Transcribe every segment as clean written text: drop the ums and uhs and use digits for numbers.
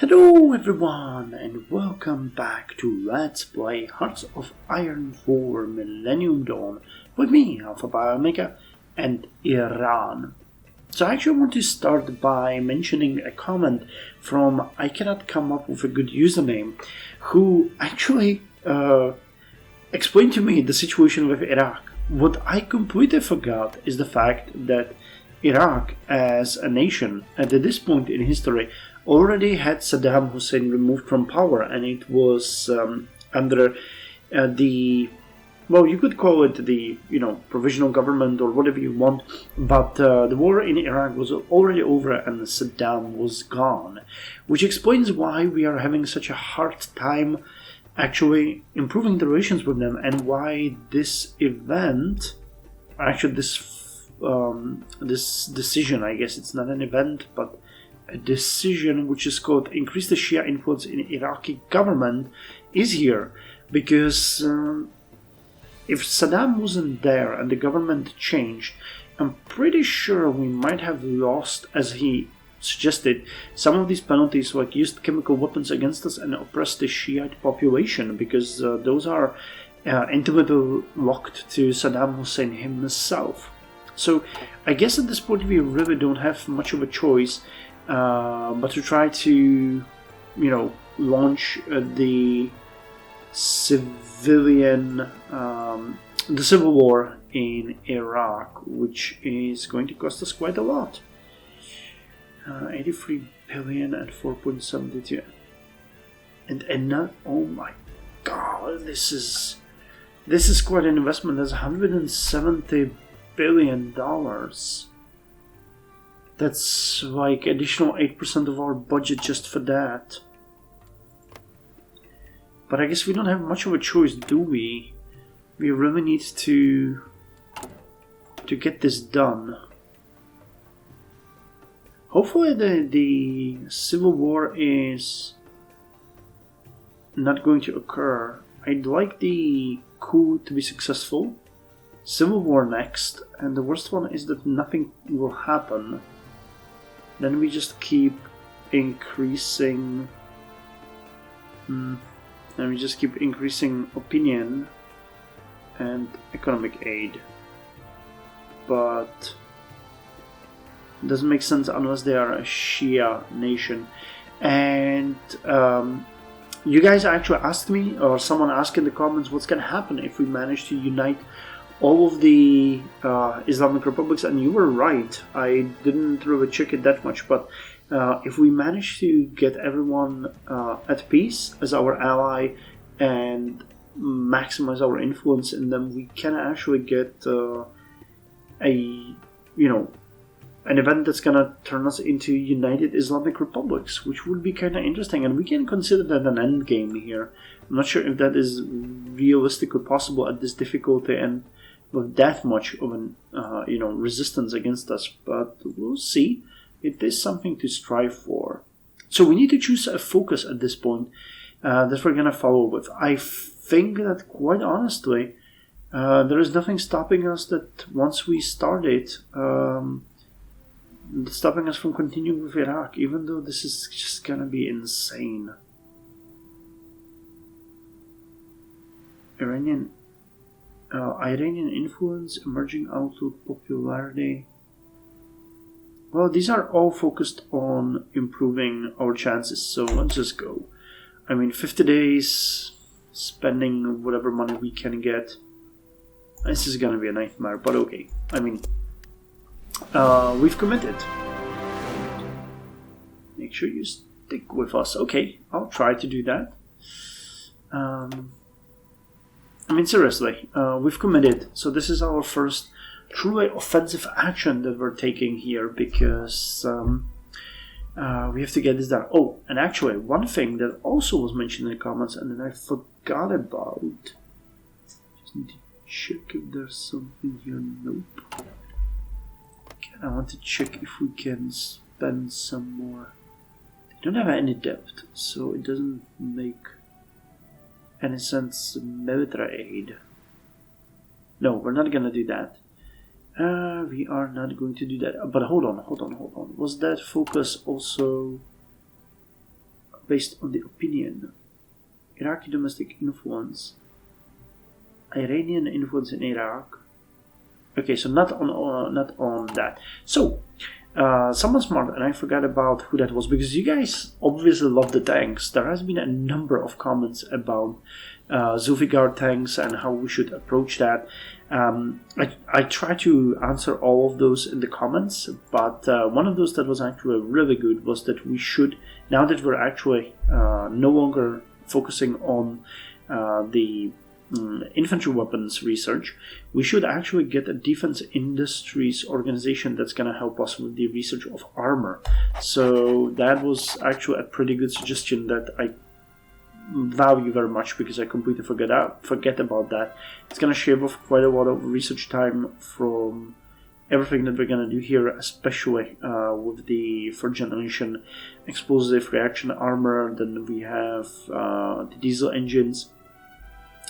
Hello everyone and welcome back to Let's Play Hearts of Iron 4 Millennium Dawn with me, HoI4 BBA, and Iran. So I actually want to start by mentioning a comment from I cannot come up with a good username, who actually explained to me the situation with Iraq. What I completely forgot is the fact that Iraq as a nation at this point in history already had Saddam Hussein removed from power, and it was under the, well, you could call it the, provisional government or whatever you want, but the war in Iraq was already over and Saddam was gone, which explains why we are having such a hard time actually improving the relations with them, and why this event, actually this decision, I guess it's not an event, but a decision which is called Increase the Shia Influence in Iraqi Government, is here. Because if Saddam wasn't there and the government changed, I'm pretty sure we might have lost, as he suggested, some of these penalties, like used chemical weapons against us and oppressed the Shiite population, because those are intimately locked to Saddam Hussein himself. So I guess at this point we really don't have much of a choice but to try to, launch the civilian, the civil war in Iraq, which is going to cost us quite a lot. 83 billion and 4.72, and not, oh my god, this is quite an investment. That's $170 billion. That's like additional 8% of our budget just for that. But I guess we don't have much of a choice, do we? We really need to get this done. Hopefully the civil war is not going to occur. I'd like the coup to be successful, civil war next, and the worst one is that nothing will happen. Then we just keep increasing, opinion and economic aid. But it doesn't make sense unless they are a Shia nation. And you guys actually asked me, or someone asked in the comments, what's going to happen if we manage to unite all of the Islamic republics, and you were right. I didn't really check it that much, but if we manage to get everyone at peace as our ally and maximize our influence in them, we can actually get an event that's gonna turn us into united Islamic republics, which would be kind of interesting, and we can consider that an end game here. I'm not sure if that is realistically possible at this difficulty and with that much of an resistance against us, but we'll see. It is something to strive for. So we need to choose a focus at this point that we're gonna follow with. I think that, quite honestly, there is nothing stopping us that once we start it, stopping us from continuing with Iraq, even though this is just gonna be insane. Iranian influence, emerging outlook, popularity. Well, these are all focused on improving our chances, so let's just go. 50 days, spending whatever money we can get. This is gonna be a nightmare, but okay. We've committed. Make sure you stick with us. Okay, I'll try to do that. Seriously, we've committed. So this is our first truly offensive action that we're taking here, because we have to get this done. Oh, and actually, one thing that also was mentioned in the comments and then I forgot about. Just need to check if there's something here. Nope. Okay, I want to check if we can spend some more. They don't have any debt, so it doesn't make any sense. Military aid. No, we're not gonna do that. We are not going to do that. But hold on. Was that focus also based on the opinion. Iraqi domestic influence. Iranian influence in Iraq. Okay, so not on that. So, someone smart, and I forgot about who that was, because you guys obviously love the tanks. There has been a number of comments about Zulfiqar tanks and how we should approach that. I try to answer all of those in the comments, but one of those that was actually really good was that we should, now that we're actually no longer focusing on the infantry weapons research, we should actually get a defense industries organization that's going to help us with the research of armor. So that was actually a pretty good suggestion that I value very much, because I completely forget about that. It's going to shave off quite a lot of research time from everything that we're going to do here, especially with the 4th generation explosive reaction armor. Then we have the diesel engines.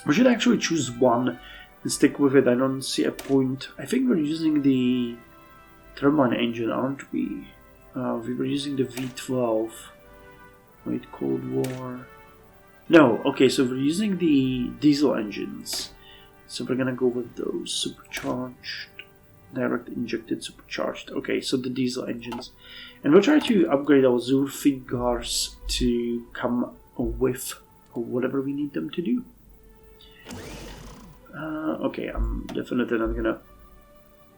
We should actually choose one and stick with it. I don't see a point. I think we're using the turbine engine, aren't we? We were using the V12. Wait, Cold War. No, okay, so we're using the diesel engines. So we're gonna go with those. Supercharged, direct injected, supercharged. Okay, so the diesel engines. And we'll try to upgrade our Zulfiqars to come with whatever we need them to do. Okay, I'm definitely not gonna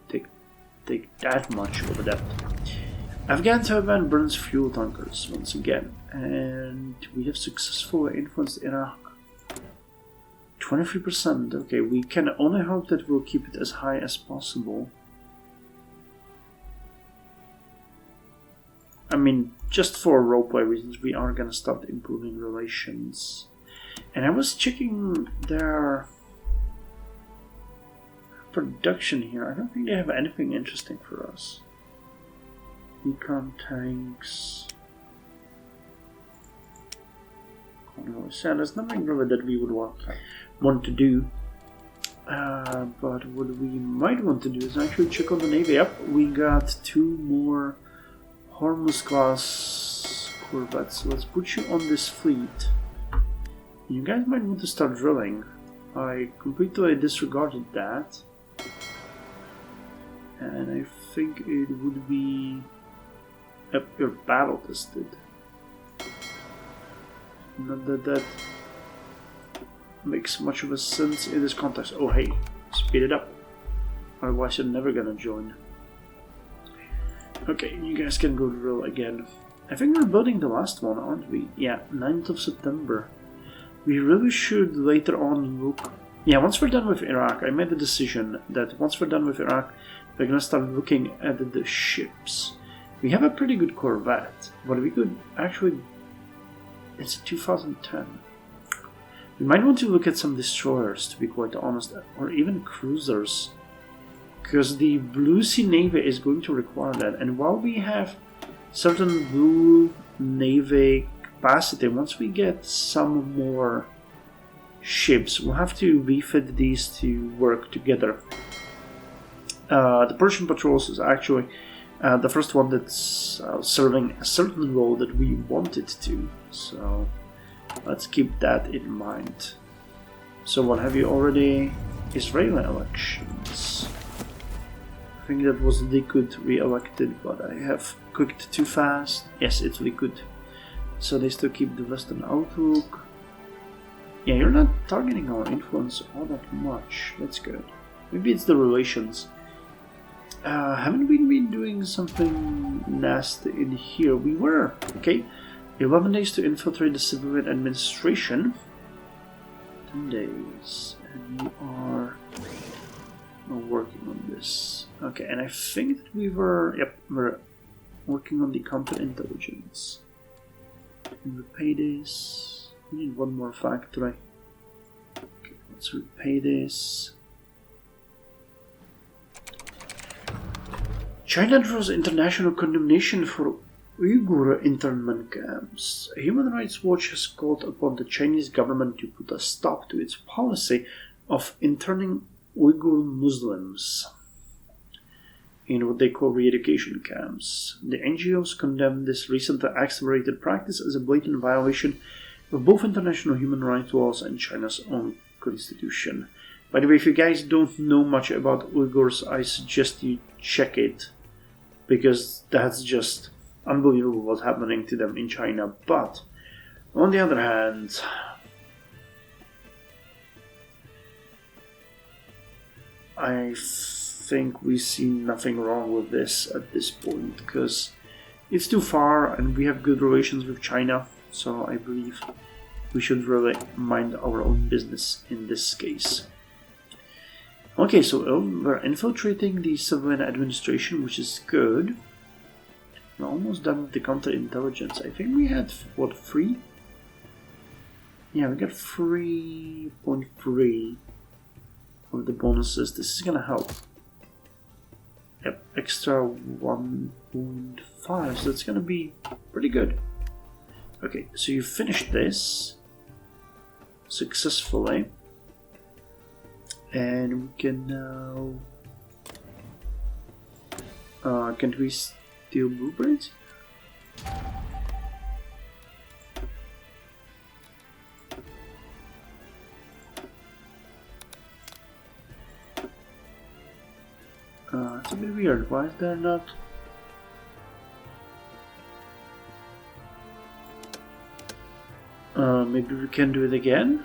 take that much over that. Afghan Taliban burns fuel tankers once again, and we have successfully influenced Iraq. 23%. Okay, we can only hope that we'll keep it as high as possible. I mean, just for roleplay reasons, we are gonna start improving relations. And I was checking their production here. I don't think they have anything interesting for us. Recon tanks. So there's nothing really that we would want to do. But what we might want to do is actually check on the Navy. Yep, we got 2 more Hormuz class corvettes. So let's put you on this fleet. You guys might want to start drilling. I completely disregarded that. And I think it would be you're battle tested. Not that that makes much of a sense in this context. Oh hey, speed it up. Otherwise you're never gonna join. Okay, you guys can go drill again. I think we're building the last one, aren't we? Yeah, 9th of September. We really should later on look... Yeah, once we're done with Iraq, I made the decision that once we're done with Iraq, we're gonna start looking at the ships. We have a pretty good corvette, but we could actually... It's 2010. We might want to look at some destroyers, to be quite honest, or even cruisers, because the Blue Sea Navy is going to require that. And while we have certain Blue Navy capacity, once we get some more ships, we'll have to refit these to work together. The Persian patrols is actually the first one that's serving a certain role that we want it to, so let's keep that in mind. So what have you already? Israeli elections. I think that was Likud re-elected, but I have clicked too fast. Yes, it's Likud. So they still keep the Western outlook. Yeah, you're not targeting our influence all that much. That's good. Maybe it's the relations. Haven't we been doing something nasty in here? We were. Okay. 11 days to infiltrate the civilian administration. 10 days. And we are working on this. Okay, and I think that we were... Yep, we're working on the counterintelligence. And repay this. We need one more factory. Okay, let's repay this. China draws international condemnation for Uyghur internment camps. Human Rights Watch has called upon the Chinese government to put a stop to its policy of interning Uyghur Muslims. in what they call re-education camps. The NGOs condemn this recently accelerated practice as a blatant violation of both international human rights laws and China's own constitution. By the way, if you guys don't know much about Uyghurs, I suggest you check it, because that's just unbelievable what's happening to them in China. But on the other hand, I think we see nothing wrong with this at this point, because it's too far and we have good relations with China, so I believe we should really mind our own business in this case. Okay, so we're infiltrating the civilian administration, which is good. We're almost done with the counterintelligence. I think we had, what, 3? Yeah, we got 3.3 of the bonuses. This is gonna help. Yep, extra 1.5, so it's gonna be pretty good. Okay, so you finished this successfully. And we can now... can't we steal blueprints? It's a bit weird. Why is there not... maybe we can do it again?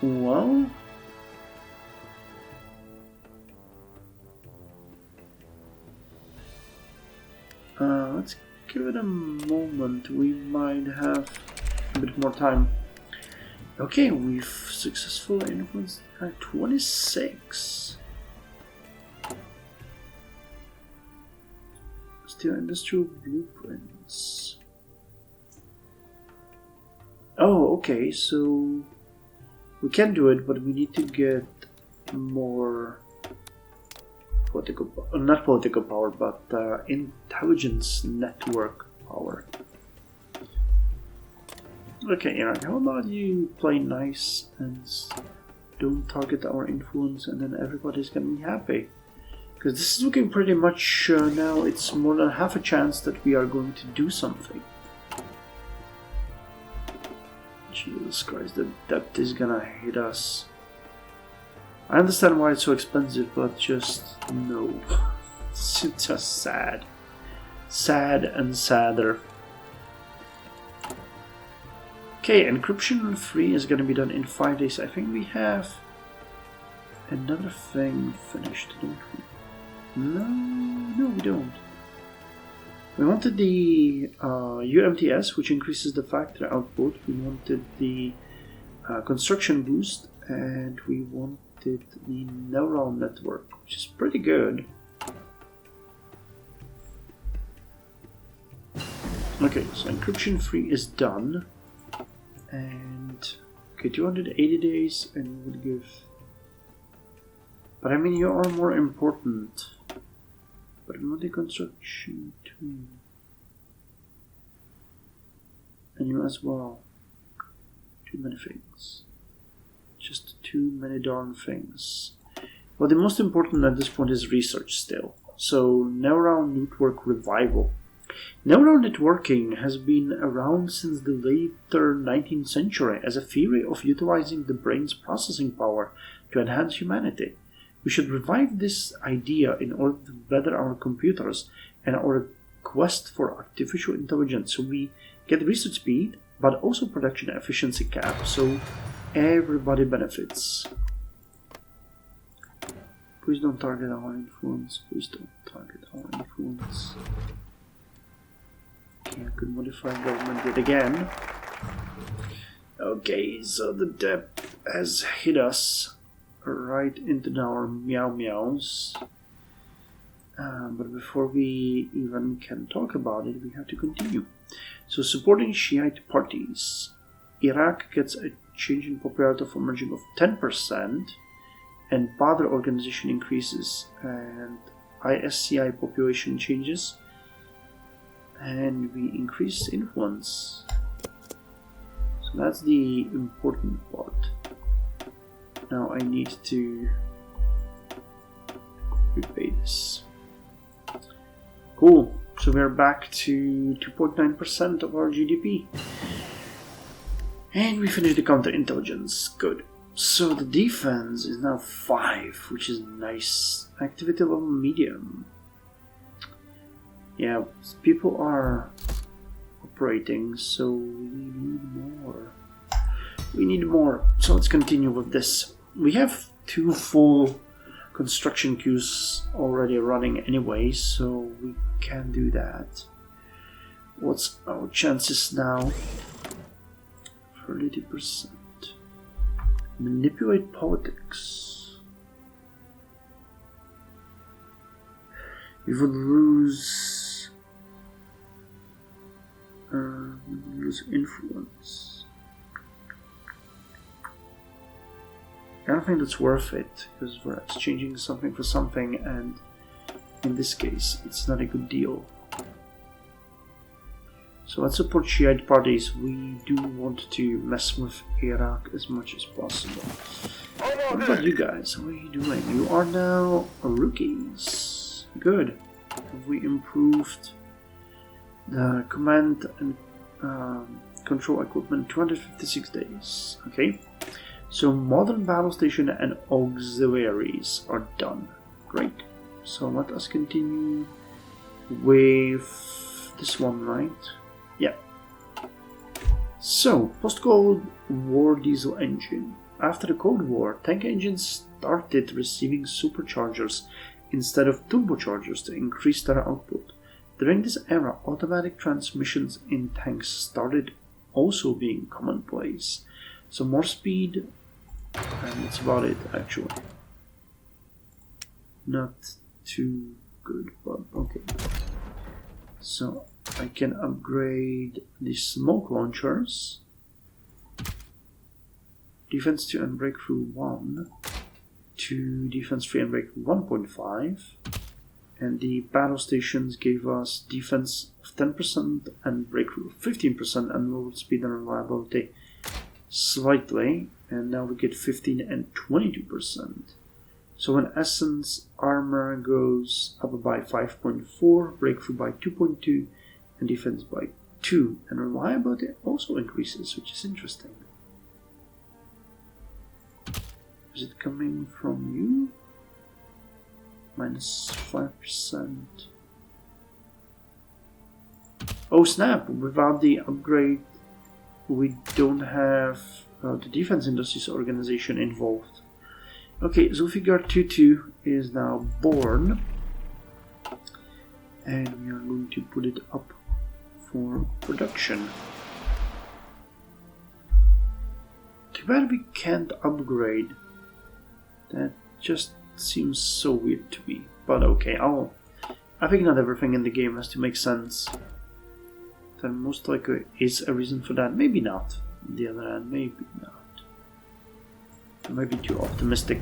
Well... let's give it a moment. We might have a bit more time. Okay, we've successfully influenced 26. Still industrial blueprints. Oh, okay, so we can do it, but we need to get more political, not political power, but intelligence network power. Okay, Iran, how about you play nice and don't target our influence, and then everybody's gonna be happy? Because this is looking pretty much now, it's more than half a chance that we are going to do something. Jesus Christ, the debt is gonna hit us. I understand why it's so expensive, but just no. It's just sad. Sad and sadder. Okay, encryption free is gonna be done in 5 days. I think we have another thing finished, don't we? No, we don't. We wanted the UMTS, which increases the factory output. We wanted the construction boost, and we wanted the neural network, which is pretty good. Okay, so encryption free is done. And okay, 280 days, and we would give. But I mean, you are more important. But we want the construction too. And you as well. Too many things. Just too many darn things. Well, the most important at this point is research still. So, neural network revival. Neural networking has been around since the later 19th century as a theory of utilizing the brain's processing power to enhance humanity. We should revive this idea in order to better our computers and our quest for artificial intelligence, so we get research speed but also production efficiency cap, so everybody benefits. Please don't target our influence. Please don't target our influence. Okay, I could modify government yet again. Okay, so the debt has hit us right into our meow meows. But before we even can talk about it, we have to continue. So, supporting Shiite parties. Iraq gets a change in popularity of emerging of 10%, and Badr organization increases, and ISCI population changes, and we increase influence. So that's the important part. Now I need to repay this. Cool. So we're back to 2.9% of our GDP. And we finished the counterintelligence. Good. So the defense is now 5, which is nice. Activity level medium. Yeah, people are operating, so we need more. We need more. So let's continue with this. We have 2 full construction queues already running anyway, so we can do that. What's our chances now? 30%. Manipulate politics. We would lose influence. I don't think that's worth it, because we're exchanging something for something, and in this case, it's not a good deal. So let's support Shiite parties. We do want to mess with Iraq as much as possible. What about you guys? How are you doing? You are now rookies. Good. Have we improved the command and control equipment? 256 days. Okay. So modern battle station and auxiliaries are done. Great. So let us continue with this one, right? Yeah. So, post-Cold War diesel engine. After the Cold War, tank engines started receiving superchargers instead of turbochargers to increase their output. During this era, automatic transmissions in tanks started also being commonplace. So more speed, and that's about it actually. Not too good, but okay. So I can upgrade the smoke launchers. Defense 2 and breakthrough 1 to defense 3 and breakthrough 1.5. And the battle stations gave us defense of 10% and breakthrough of 15% and lowered speed and reliability slightly. And now we get 15 and 22%. So in essence, armor goes up by 5.4, breakthrough by 2.2, and defense by 2. And reliability also increases, which is interesting. Is it coming from you? Minus 5%. Oh snap! Without the upgrade, we don't have the Defense Industries Organization involved. Okay, Zulfigar 22 is now born, and we are going to put it up for production. Too bad we can't upgrade. That just seems so weird to me. But okay, I think not everything in the game has to make sense. There most likely is a reason for that. Maybe not. On the other hand, maybe not. I might be too optimistic.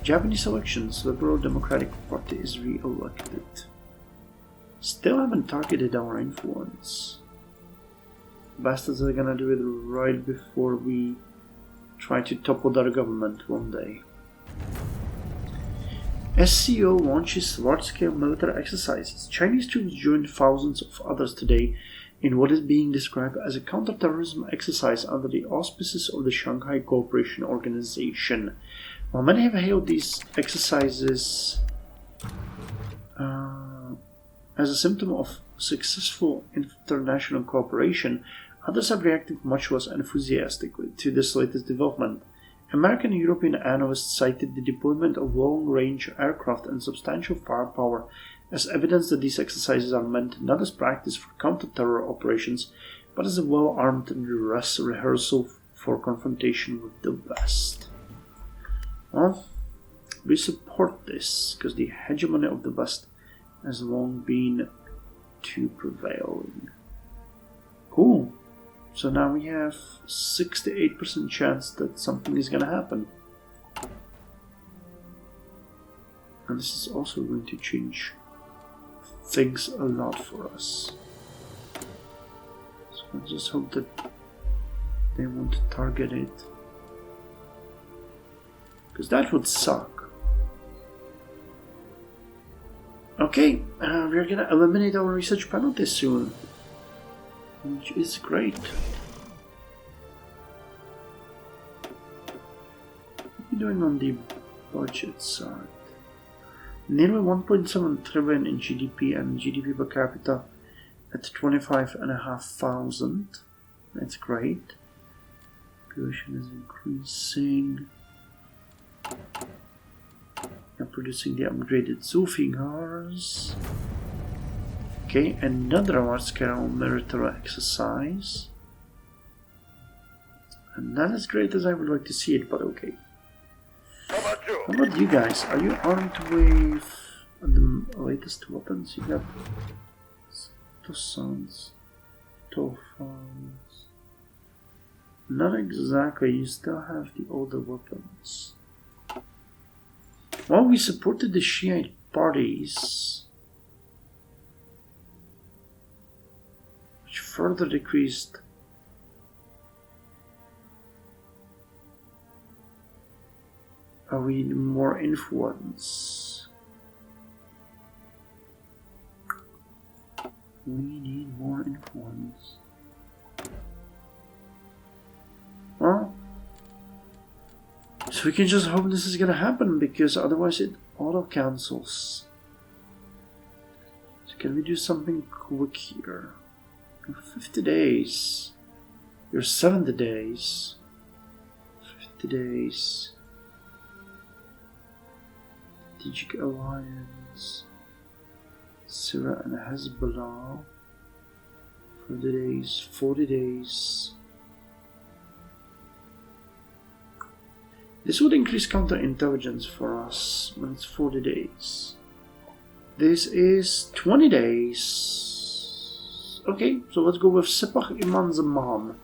Japanese elections, Liberal Democratic Party is re-elected. Still haven't targeted our influence. Bastards are gonna do it right before we try to topple their government one day. SCO launches large-scale military exercises. Chinese troops joined thousands of others today in what is being described as a counter-terrorism exercise under the auspices of the Shanghai Cooperation Organization. While many have hailed these exercises as a symptom of successful international cooperation, others have reacted much less enthusiastically to this latest development. American and European analysts cited the deployment of long-range aircraft and substantial firepower as evidence that these exercises are meant not as practice for counter-terror operations, but as a well-armed rehearsal for confrontation with the West. Well, we support this, because the hegemony of the West has long been too prevailing. Cool. So now we have 68% chance that something is going to happen. And this is also going to change things a lot for us. So I just hope that they won't target it. Because that would suck. Okay, we're gonna eliminate our research penalties soon. Which is great. What are we doing on the budget side? Nearly 1.7 trillion in GDP and GDP per capita at 25,500. That's great. Population is increasing. We're producing the upgraded Zulfigars. Okay, another large-scale military exercise. And not as great as I would like to see it, but okay. How about you guys? Are you armed with the latest weapons? You got Tossons, Tophons. Not exactly, you still have the older weapons. Well, we supported the Shiite parties, which further decreased we need more influence. We need more influence. Well, so we can just hope this is gonna happen, because otherwise it auto cancels. So can we do something quick here? 50 days. You're 70 days. 50 days. Strategic alliance. Syria and Hezbollah. 40 days. 40 days. This would increase counterintelligence for us when it's 40 days. This is 20 days. Okay, so let's go with Sepah Imam Zaman.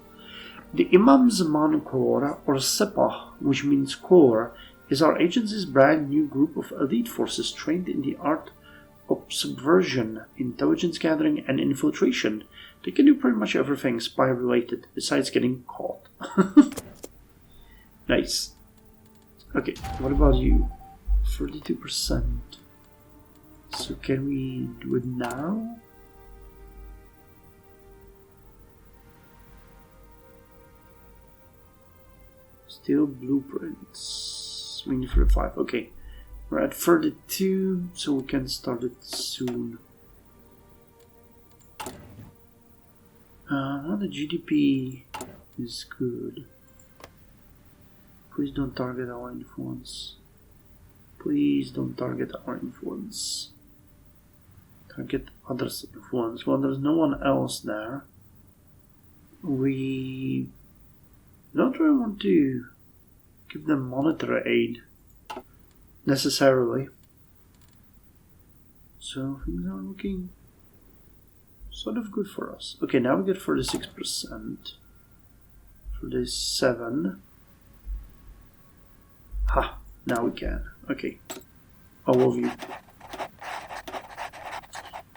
The Imam Zaman Corps, or Sepah, which means Corps, is our agency's brand new group of elite forces trained in the art of subversion, intelligence gathering, and infiltration. They can do pretty much everything spy-related, besides getting caught. Nice. Okay, what about you? 32%. So can we do it now? Still blueprints. We need 35. Okay, we're at 32, so we can start it soon. The GDP is good. Please don't target our influence. Please don't target our influence. Target others' influence. Well, there's no one else there. We don't really want to give them monetary aid necessarily. So things are looking sort of good for us. Okay, now we get 36%. 37%. Ha! Now we can. Okay. All of you.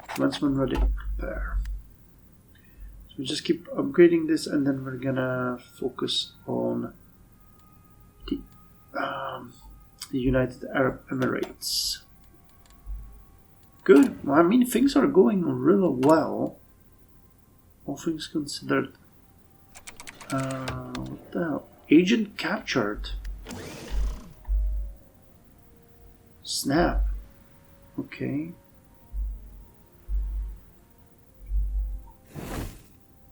Commencement ready. Prepare. So we just keep upgrading this, and then we're gonna focus on the United Arab Emirates. Good. Well, I mean, things are going really well. All things considered. What the hell? Agent captured. Snap. Okay.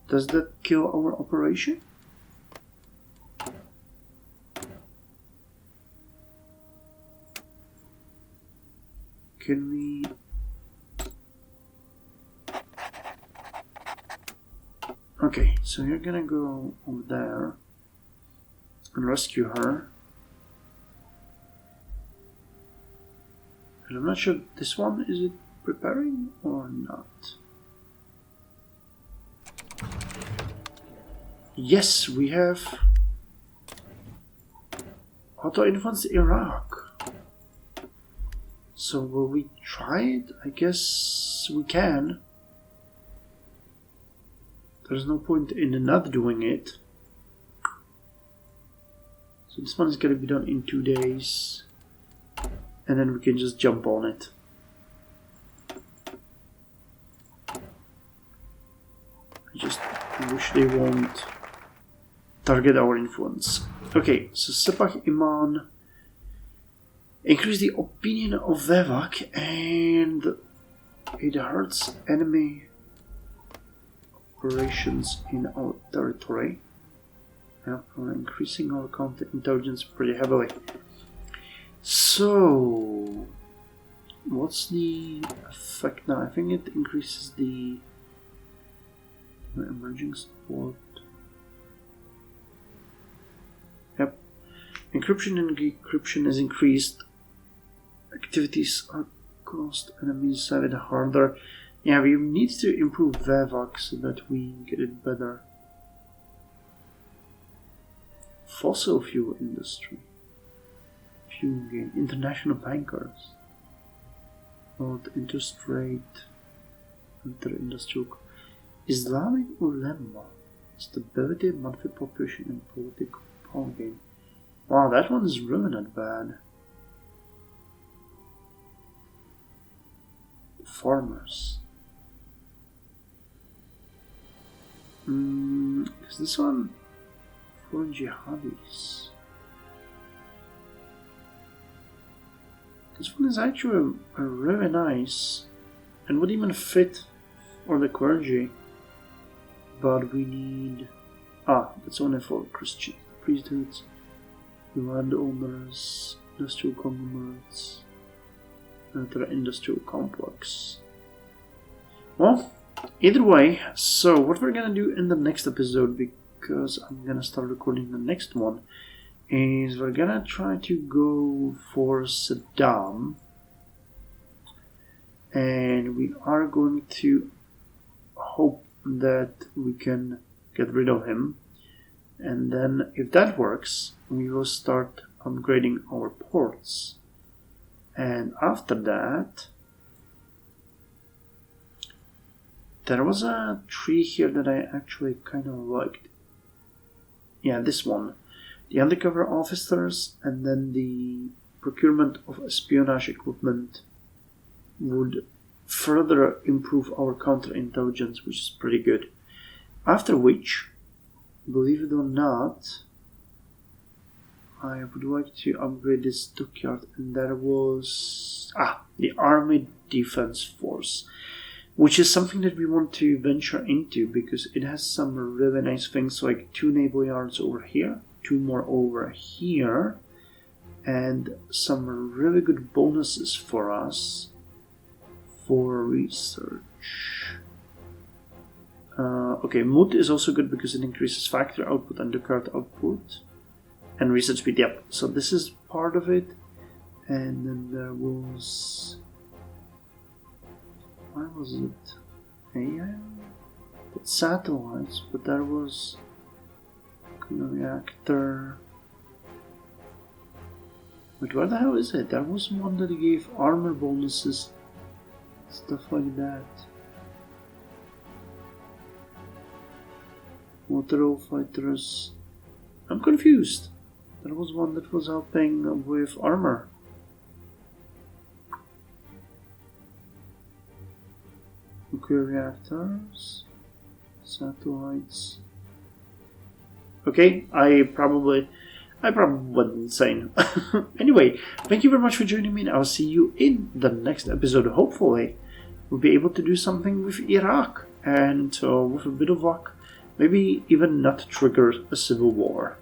Does that kill our operation? Can we... Okay, so you're gonna go over there and rescue her. And I'm not sure, this one, is it preparing or not? Yes, we have auto-influenced Iraq. So will we try it? I guess we can. There's no point in not doing it. So this one is going to be done in 2 days. And then we can just jump on it. I just wish they won't target our influence. Okay, so Sepah Iman increase the opinion of Vevak, and it hurts enemy operations in our territory. Yeah, we're increasing our counterintelligence pretty heavily. So, what's the effect now? I think it increases the emerging support. Yep. Encryption and decryption is increased. Activities are cost enemies have it harder. Yeah, we need to improve Vevak so that we get it better. Fossil fuel industry. Fuel gain. International bankers. Not interest rate. Inter-industrial. Islamic Ulema. Stability, monthly population, and political power gain. Wow, that one is really not bad. Farmers. Is this one foreign jihadis? This one is actually really nice and would even fit for the clergy, but we need that's only for Christian priesthoods, landowners, industrial conglomerates, industrial complex. Well, either way, so what we're gonna do in the next episode, because I'm gonna start recording the next one, is we're gonna try to go for Saddam, and we are going to hope that we can get rid of him, and then if that works, we will start upgrading our ports. And after that, there was a tree here that I actually kind of liked. Yeah, this one. The undercover officers and then the procurement of espionage equipment would further improve our counterintelligence, which is pretty good. After which, believe it or not, I would like to upgrade this dockyard, and that was the Army Defense Force, which is something that we want to venture into because it has some really nice things like 2 naval yards over here, 2 more over here, and some really good bonuses for us for research. Okay, Mood is also good because it increases factory output and dockyard output. And research speed, yep. So this is part of it. And then there was... where was it? AI? It's satellites, but there was... reactor... Wait, where the hell is it? There was one that gave armor bonuses. Stuff like that. Water fighters... I'm confused. There was one that was helping with armor. Nuclear reactors, satellites. Okay, I probably went insane. Anyway, thank you very much for joining me, and I'll see you in the next episode. Hopefully, we'll be able to do something with Iraq, and with a bit of luck, maybe even not trigger a civil war.